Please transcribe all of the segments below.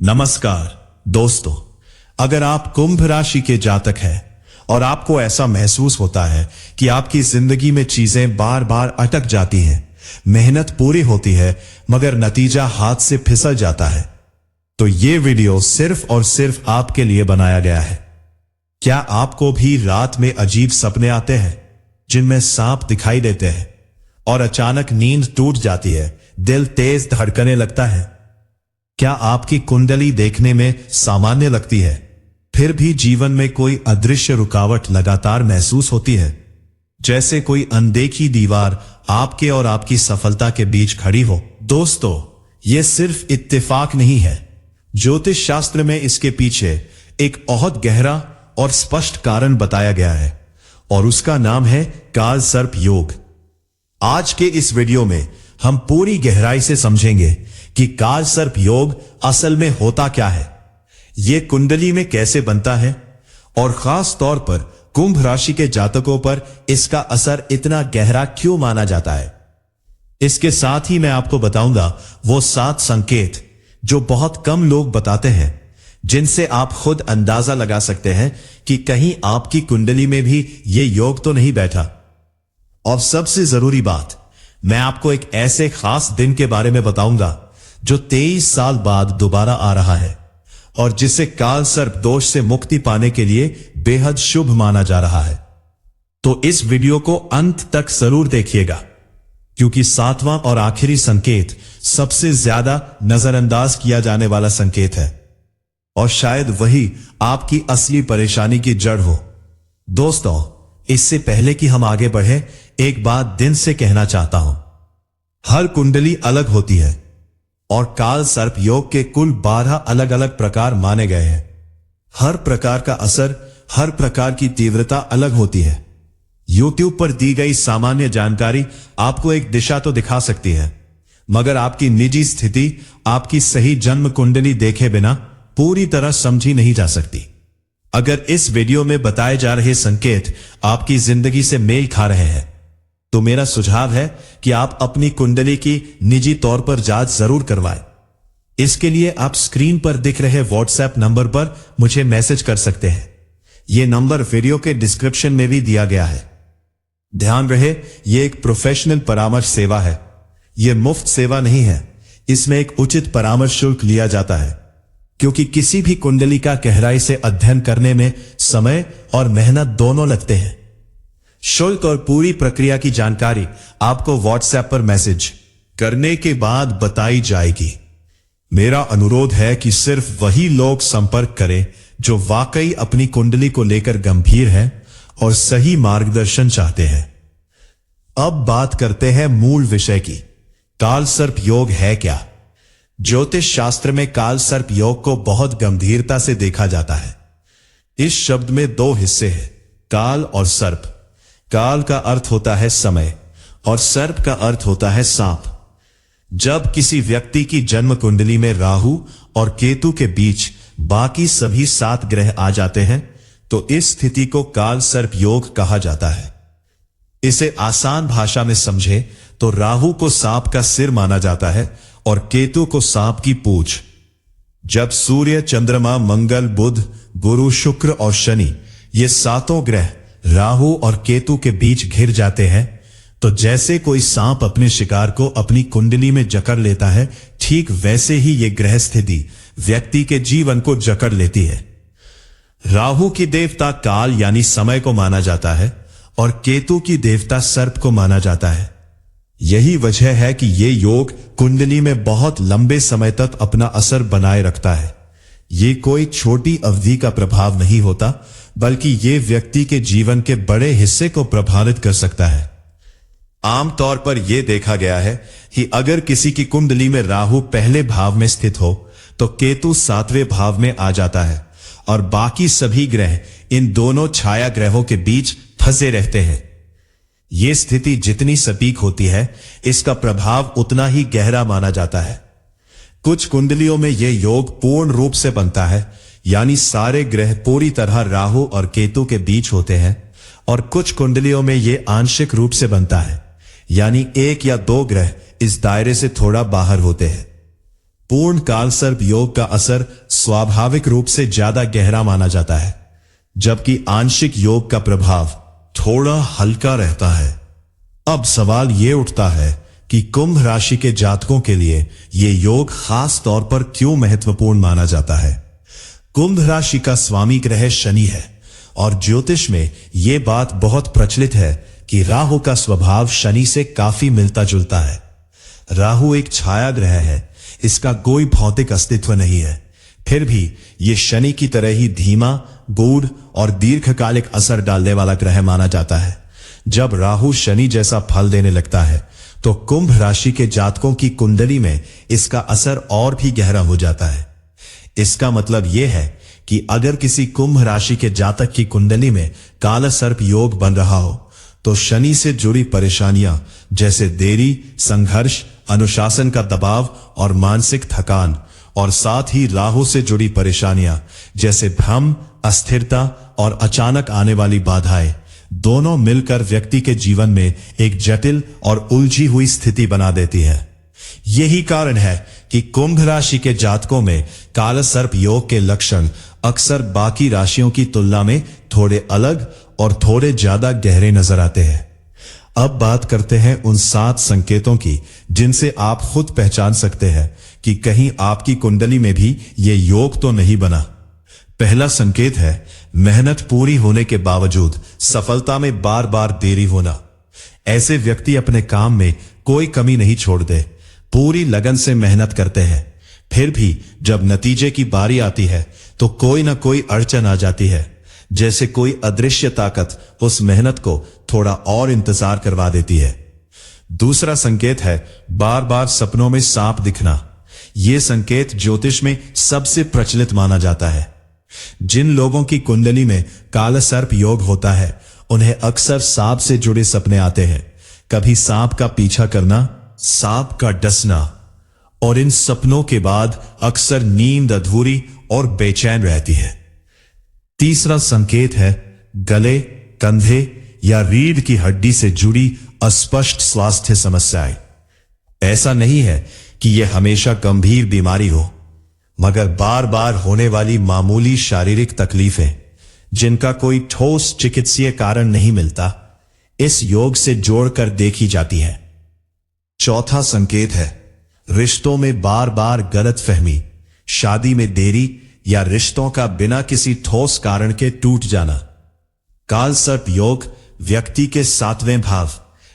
नमस्कार दोस्तों, अगर आप कुंभ राशि के जातक हैं और आपको ऐसा महसूस होता है कि आपकी जिंदगी में चीजें बार बार अटक जाती हैं, मेहनत पूरी होती है मगर नतीजा हाथ से फिसल जाता है, तो ये वीडियो सिर्फ और सिर्फ आपके लिए बनाया गया है। क्या आपको भी रात में अजीब सपने आते हैं जिनमें सांप दिखाई देते हैं और अचानक नींद टूट जाती है, दिल तेज धड़कने लगता है? क्या आपकी कुंडली देखने में सामान्य लगती है, फिर भी जीवन में कोई अदृश्य रुकावट लगातार महसूस होती है, जैसे कोई अनदेखी दीवार आपके और आपकी सफलता के बीच खड़ी हो? दोस्तों, यह सिर्फ इत्तेफाक नहीं है। ज्योतिष शास्त्र में इसके पीछे एक बहुत गहरा और स्पष्ट कारण बताया गया है और उसका नाम है काल सर्प योग। आज के इस वीडियो में हम पूरी गहराई से समझेंगे कि काल सर्प योग असल में होता क्या है, यह कुंडली में कैसे बनता है और खास तौर पर कुंभ राशि के जातकों पर इसका असर इतना गहरा क्यों माना जाता है। इसके साथ ही मैं आपको बताऊंगा वो 7 संकेत जो बहुत कम लोग बताते हैं, जिनसे आप खुद अंदाजा लगा सकते हैं कि कहीं आपकी कुंडली में भी ये योग तो नहीं बैठा। और सबसे जरूरी बात, मैं आपको एक ऐसे खास दिन के बारे में बताऊंगा जो 23 साल बाद दोबारा आ रहा है और जिसे काल सर्प दोष से मुक्ति पाने के लिए बेहद शुभ माना जा रहा है। तो इस वीडियो को अंत तक जरूर देखिएगा, क्योंकि 7वां और आखिरी संकेत सबसे ज्यादा नजरअंदाज किया जाने वाला संकेत है और शायद वही आपकी असली परेशानी की जड़ हो। दोस्तों, इससे पहले कि हम आगे बढ़े, एक बात दिल से कहना चाहता हूं। हर कुंडली अलग होती है और काल सर्प योग के कुल 12 अलग अलग प्रकार माने गए हैं। हर प्रकार का असर, हर प्रकार की तीव्रता अलग होती है। YouTube पर दी गई सामान्य जानकारी आपको एक दिशा तो दिखा सकती है, मगर आपकी निजी स्थिति आपकी सही जन्म कुंडली देखे बिना पूरी तरह समझी नहीं जा सकती। अगर इस वीडियो में बताए जा रहे संकेत आपकी जिंदगी से मेल खा रहे हैं, तो मेरा सुझाव है कि आप अपनी कुंडली की निजी तौर पर जांच जरूर करवाएं। इसके लिए आप स्क्रीन पर दिख रहे व्हाट्सएप नंबर पर मुझे मैसेज कर सकते हैं। यह नंबर वीडियो के डिस्क्रिप्शन में भी दिया गया है। ध्यान रहे, यह एक प्रोफेशनल परामर्श सेवा है, यह मुफ्त सेवा नहीं है। इसमें एक उचित परामर्श शुल्क लिया जाता है, क्योंकि किसी भी कुंडली का गहराई से अध्ययन करने में समय और मेहनत दोनों लगते हैं। शुल्क और पूरी प्रक्रिया की जानकारी आपको व्हाट्सएप पर मैसेज करने के बाद बताई जाएगी। मेरा अनुरोध है कि सिर्फ वही लोग संपर्क करें जो वाकई अपनी कुंडली को लेकर गंभीर हैं और सही मार्गदर्शन चाहते हैं। अब बात करते हैं मूल विषय की। काल सर्प योग है क्या? ज्योतिष शास्त्र में काल सर्प योग को बहुत गंभीरता से देखा जाता है। इस शब्द में 2 हिस्से हैं, काल और सर्प। काल का अर्थ होता है समय और सर्प का अर्थ होता है सांप। जब किसी व्यक्ति की जन्म कुंडली में राहु और केतु के बीच बाकी सभी 7 ग्रह आ जाते हैं, तो इस स्थिति को काल सर्प योग कहा जाता है। इसे आसान भाषा में समझे तो राहु को सांप का सिर माना जाता है और केतु को सांप की पूंछ। जब सूर्य, चंद्रमा, मंगल, बुध, गुरु, शुक्र और शनि, ये 7 ग्रह राहु और केतु के बीच घिर जाते हैं, तो जैसे कोई सांप अपने शिकार को अपनी कुंडली में जकड़ लेता है, ठीक वैसे ही ये ग्रह स्थिति व्यक्ति के जीवन को जकड़ लेती है। राहु की देवता काल यानी समय को माना जाता है और केतु की देवता सर्प को माना जाता है। यही वजह है कि ये योग कुंडली में बहुत लंबे समय तक अपना असर बनाए रखता है। ये कोई छोटी अवधि का प्रभाव नहीं होता, बल्कि ये व्यक्ति के जीवन के बड़े हिस्से को प्रभावित कर सकता है। आमतौर पर यह देखा गया है कि अगर किसी की कुंडली में राहु पहले भाव में स्थित हो, तो केतु 7वें भाव में आ जाता है और बाकी सभी ग्रह इन दोनों छाया ग्रहों के बीच फंसे रहते हैं। यह स्थिति जितनी सटीक होती है, इसका प्रभाव उतना ही गहरा माना जाता है। कुछ कुंडलियों में यह योग पूर्ण रूप से बनता है, यानी सारे ग्रह पूरी तरह राहु और केतु के बीच होते हैं, और कुछ कुंडलियों में यह आंशिक रूप से बनता है, यानी 1 या 2 ग्रह इस दायरे से थोड़ा बाहर होते हैं। पूर्ण काल सर्प योग का असर स्वाभाविक रूप से ज्यादा गहरा माना जाता है, जबकि आंशिक योग का प्रभाव थोड़ा हल्का रहता है। अब सवाल यह उठता है कि कुंभ राशि के जातकों के लिए यह योग खास तौर पर क्यों महत्वपूर्ण माना जाता है। कुंभ राशि का स्वामी ग्रह शनि है और ज्योतिष में यह बात बहुत प्रचलित है कि राहु का स्वभाव शनि से काफी मिलता जुलता है। राहु एक छाया ग्रह है, इसका कोई भौतिक अस्तित्व नहीं है, फिर भी यह शनि की तरह ही धीमा, गूढ़ और दीर्घकालिक असर डालने वाला ग्रह माना जाता है। जब राहु शनि जैसा फल देने लगता है तो कुंभ राशि के जातकों की कुंडली में इसका असर और भी गहरा हो जाता है। इसका मतलब यह है कि अगर किसी कुंभ राशि के जातक की कुंडली में काला सर्प योग बन रहा हो तो शनि से जुड़ी परेशानियां जैसे देरी, संघर्ष, अनुशासन का दबाव और मानसिक थकान, और साथ ही राहु से जुड़ी परेशानियां जैसे भ्रम, अस्थिरता और अचानक आने वाली बाधाएं, दोनों मिलकर व्यक्ति के जीवन में एक जटिल और उलझी हुई स्थिति बना देती है। यही कारण है कि कुंभ राशि के जातकों में काला सर्प योग के लक्षण अक्सर बाकी राशियों की तुलना में थोड़े अलग और थोड़े ज्यादा गहरे नजर आते हैं। अब बात करते हैं उन 7 संकेतों की जिनसे आप खुद पहचान सकते हैं कि कहीं आपकी कुंडली में भी ये योग तो नहीं बना। पहला संकेत है मेहनत पूरी होने के बावजूद सफलता में बार बार देरी होना। ऐसे व्यक्ति अपने काम में कोई कमी नहीं छोड़ते, पूरी लगन से मेहनत करते हैं, फिर भी जब नतीजे की बारी आती है तो कोई ना कोई अड़चन आ जाती है, जैसे कोई अदृश्य ताकत उस मेहनत को थोड़ा और इंतजार करवा देती है। दूसरा संकेत है बार बार सपनों में सांप दिखना। यह संकेत ज्योतिष में सबसे प्रचलित माना जाता है। जिन लोगों की कुंडली में काला सर्प योग होता है उन्हें अक्सर सांप से जुड़े सपने आते हैं। कभी सांप का पीछा करना, सांप का डसना, और इन सपनों के बाद अक्सर नींद अधूरी और बेचैन रहती है। तीसरा संकेत है गले, कंधे या रीढ़ की हड्डी से जुड़ी अस्पष्ट स्वास्थ्य समस्याएं। ऐसा नहीं है कि यह हमेशा गंभीर बीमारी हो, मगर बार बार होने वाली मामूली शारीरिक तकलीफें जिनका कोई ठोस चिकित्सीय कारण नहीं मिलता, इस योग से जोड़कर देखी जाती है। चौथा संकेत है रिश्तों में बार बार गलतफहमी, शादी में देरी या रिश्तों का बिना किसी ठोस कारण के टूट जाना। काल सर्प योग व्यक्ति के 7वें भाव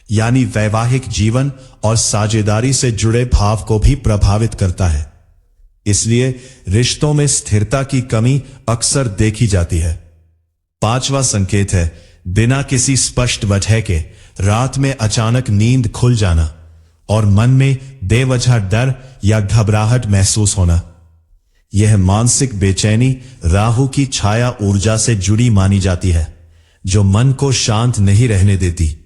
यानी वैवाहिक जीवन और साझेदारी से जुड़े भाव को भी प्रभावित करता है, इसलिए रिश्तों में स्थिरता की कमी अक्सर देखी जाती है। पांचवा संकेत है बिना किसी स्पष्ट वजह के रात में अचानक नींद खुल जाना और मन में बेवजह डर या घबराहट महसूस होना। यह मानसिक बेचैनी राहु की छाया ऊर्जा से जुड़ी मानी जाती है, जो मन को शांत नहीं रहने देती।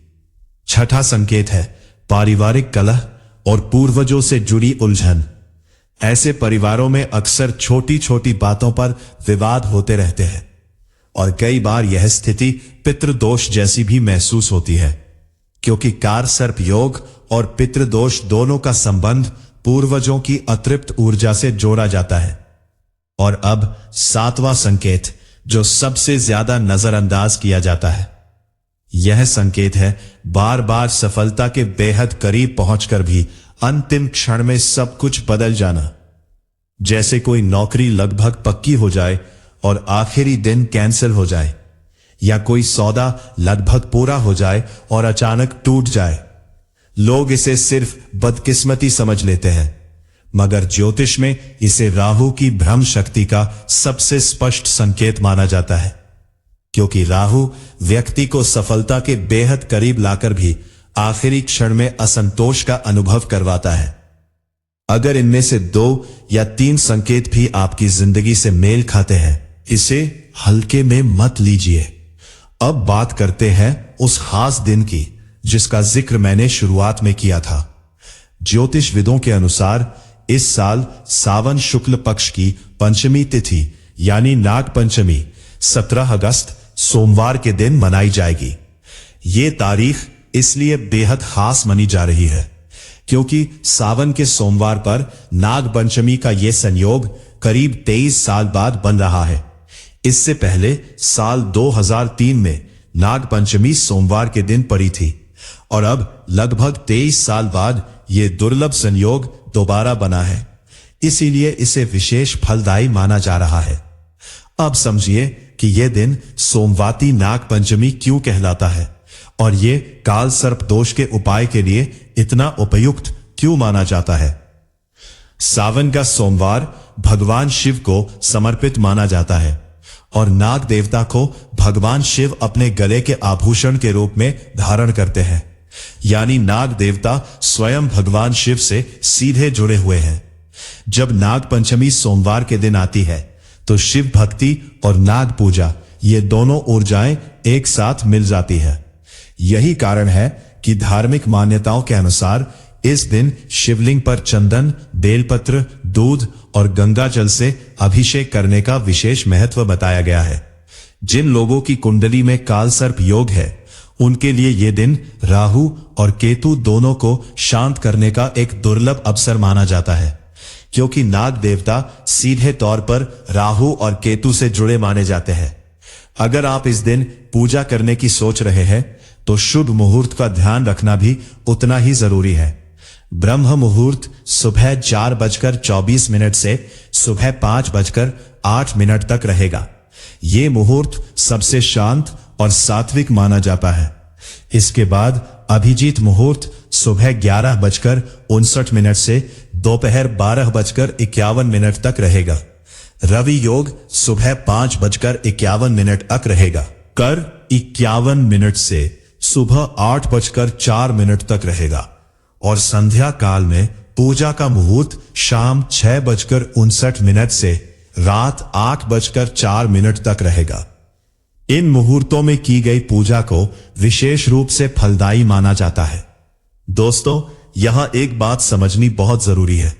छठा संकेत है पारिवारिक कलह और पूर्वजों से जुड़ी उलझन। ऐसे परिवारों में अक्सर छोटी छोटी बातों पर विवाद होते रहते हैं और कई बार यह स्थिति पितृदोष जैसी भी महसूस होती है, क्योंकि कार सर्प योग और पितृदोष दोनों का संबंध पूर्वजों की अतृप्त ऊर्जा से जोड़ा जाता है। और अब 7वां संकेत जो सबसे ज्यादा नजरअंदाज किया जाता है, यह संकेत है बार बार सफलता के बेहद करीब पहुंचकर भी अंतिम क्षण में सब कुछ बदल जाना। जैसे कोई नौकरी लगभग पक्की हो जाए और आखिरी दिन कैंसिल हो जाए, या कोई सौदा लगभग पूरा हो जाए और अचानक टूट जाए। लोग इसे सिर्फ बदकिस्मती समझ लेते हैं, मगर ज्योतिष में इसे राहु की भ्रम शक्ति का सबसे स्पष्ट संकेत माना जाता है, क्योंकि राहु व्यक्ति को सफलता के बेहद करीब लाकर भी आखिरी क्षण में असंतोष का अनुभव करवाता है। अगर इनमें से 2 या 3 संकेत भी आपकी जिंदगी से मेल खाते हैं, इसे हल्के में मत लीजिए। अब बात करते हैं उस खास दिन की जिसका जिक्र मैंने शुरुआत में किया था। ज्योतिषविदों के अनुसार इस साल सावन शुक्ल पक्ष की पंचमी तिथि यानी नाग पंचमी 17 अगस्त सोमवार के दिन मनाई जाएगी। ये तारीख इसलिए बेहद खास मानी जा रही है क्योंकि सावन के सोमवार पर नाग पंचमी का यह संयोग करीब 23 साल बाद बन रहा है। इससे पहले साल 2003 में नाग पंचमी सोमवार के दिन पड़ी थी और अब लगभग 23 साल बाद यह दुर्लभ संयोग दोबारा बना है, इसीलिए इसे विशेष फलदायी माना जा रहा है। अब समझिए कि यह दिन सोमवाती नाग पंचमी क्यों कहलाता है और ये काल सर्प दोष के उपाय के लिए इतना उपयुक्त क्यों माना जाता है। सावन का सोमवार भगवान शिव को समर्पित माना जाता है और नाग देवता को भगवान शिव अपने गले के आभूषण के रूप में धारण करते हैं, यानी नाग देवता स्वयं भगवान शिव से सीधे जुड़े हुए हैं। जब नाग पंचमी सोमवार के दिन आती है तो शिव भक्ति और नाग पूजा ये दोनों ऊर्जाएं एक साथ मिल जाती है। यही कारण है कि धार्मिक मान्यताओं के अनुसार इस दिन शिवलिंग पर चंदन, बेलपत्र, दूध और गंगा जल से अभिषेक करने का विशेष महत्व बताया गया है। जिन लोगों की कुंडली में काल सर्प योग है उनके लिए यह दिन राहु और केतु दोनों को शांत करने का एक दुर्लभ अवसर माना जाता है, क्योंकि नाग देवता सीधे तौर पर राहु और केतु से जुड़े माने जाते हैं। अगर आप इस दिन पूजा करने की सोच रहे हैं तो शुभ मुहूर्त का ध्यान रखना भी उतना ही जरूरी है। ब्रह्म मुहूर्त सुबह 4:24 से सुबह 5:08 तक रहेगा। ये मुहूर्त सबसे शांत और सात्विक माना जाता है। इसके बाद अभिजीत मुहूर्त सुबह 11:59 से दोपहर 12:51 तक रहेगा। रवि योग सुबह 5:51 तक रहेगा। कर 51 से सुबह 8:04 तक रहेगा और संध्या काल में पूजा का मुहूर्त शाम 6:59 से रात 8:04 तक रहेगा। इन मुहूर्तों में की गई पूजा को विशेष रूप से फलदायी माना जाता है। दोस्तों, यहां एक बात समझनी बहुत जरूरी है।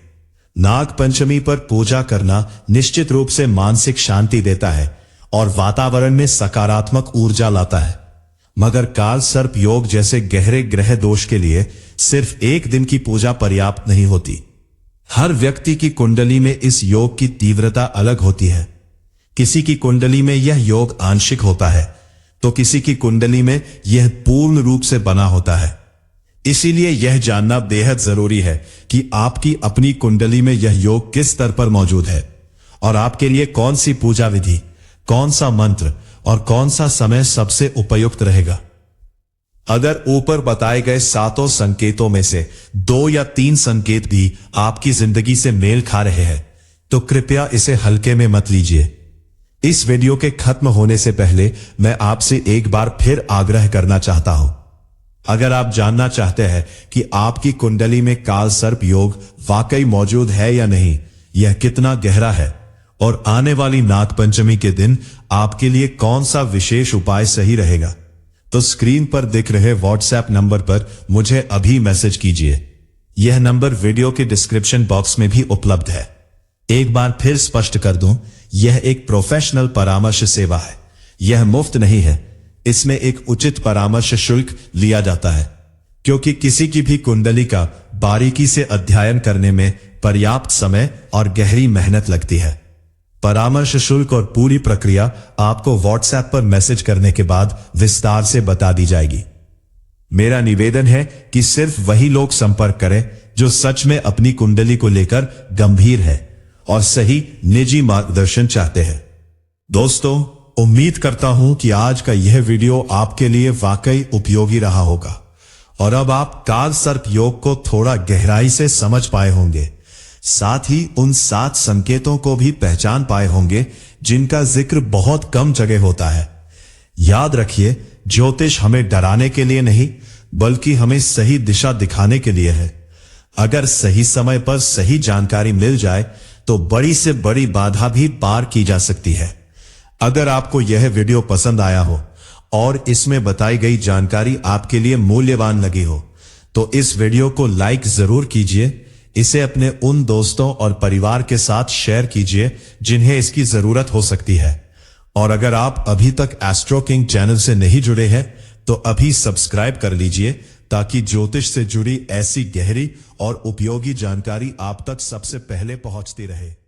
नाग पंचमी पर पूजा करना निश्चित रूप से मानसिक शांति देता है और वातावरण में सकारात्मक ऊर्जा लाता है, मगर काल सर्प योग जैसे गहरे ग्रह दोष के लिए सिर्फ एक दिन की पूजा पर्याप्त नहीं होती। हर व्यक्ति की कुंडली में इस योग की तीव्रता अलग होती है। किसी की कुंडली में यह योग आंशिक होता है तो किसी की कुंडली में यह पूर्ण रूप से बना होता है। इसीलिए यह जानना बेहद जरूरी है कि आपकी अपनी कुंडली में यह योग किस स्तर पर मौजूद है और आपके लिए कौन सी पूजा विधि, कौन सा मंत्र और कौन सा समय सबसे उपयुक्त रहेगा। अगर ऊपर बताए गए 7 संकेतों में से 2 या 3 संकेत भी आपकी जिंदगी से मेल खा रहे हैं तो कृपया इसे हल्के में मत लीजिए। इस वीडियो के खत्म होने से पहले मैं आपसे एक बार फिर आग्रह करना चाहता हूं। अगर आप जानना चाहते हैं कि आपकी कुंडली में काल सर्प योग वाकई मौजूद है या नहीं, यह कितना गहरा है और आने वाली नाग पंचमी के दिन आपके लिए कौन सा विशेष उपाय सही रहेगा, तो स्क्रीन पर दिख रहे व्हाट्सएप नंबर पर मुझे अभी मैसेज कीजिए। यह नंबर वीडियो के डिस्क्रिप्शन बॉक्स में भी उपलब्ध है। एक बार फिर स्पष्ट कर दूं, यह एक प्रोफेशनल परामर्श सेवा है। यह मुफ्त नहीं है। इसमें एक उचित परामर्श शुल्क लिया जाता है, क्योंकि किसी की भी कुंडली का बारीकी से अध्ययन करने में पर्याप्त समय और गहरी मेहनत लगती है। परामर्श शुल्क और पूरी प्रक्रिया आपको व्हाट्सएप पर मैसेज करने के बाद विस्तार से बता दी जाएगी। मेरा निवेदन है कि सिर्फ वही लोग संपर्क करें जो सच में अपनी कुंडली को लेकर गंभीर है और सही निजी मार्गदर्शन चाहते हैं। दोस्तों, उम्मीद करता हूं कि आज का यह वीडियो आपके लिए वाकई उपयोगी रहा होगा और अब आप काल सर्प योग को थोड़ा गहराई से समझ पाए होंगे। साथ ही उन 7 संकेतों को भी पहचान पाए होंगे जिनका जिक्र बहुत कम जगह होता है। याद रखिए, ज्योतिष हमें डराने के लिए नहीं बल्कि हमें सही दिशा दिखाने के लिए है। अगर सही समय पर सही जानकारी मिल जाए तो बड़ी से बड़ी बाधा भी पार की जा सकती है। अगर आपको यह वीडियो पसंद आया हो और इसमें बताई गई जानकारी आपके लिए मूल्यवान लगी हो तो इस वीडियो को लाइक जरूर कीजिए। इसे अपने उन दोस्तों और परिवार के साथ शेयर कीजिए जिन्हें इसकी जरूरत हो सकती है। और अगर आप अभी तक एस्ट्रो किंग चैनल से नहीं जुड़े हैं तो अभी सब्सक्राइब कर लीजिए ताकि ज्योतिष से जुड़ी ऐसी गहरी और उपयोगी जानकारी आप तक सबसे पहले पहुंचती रहे।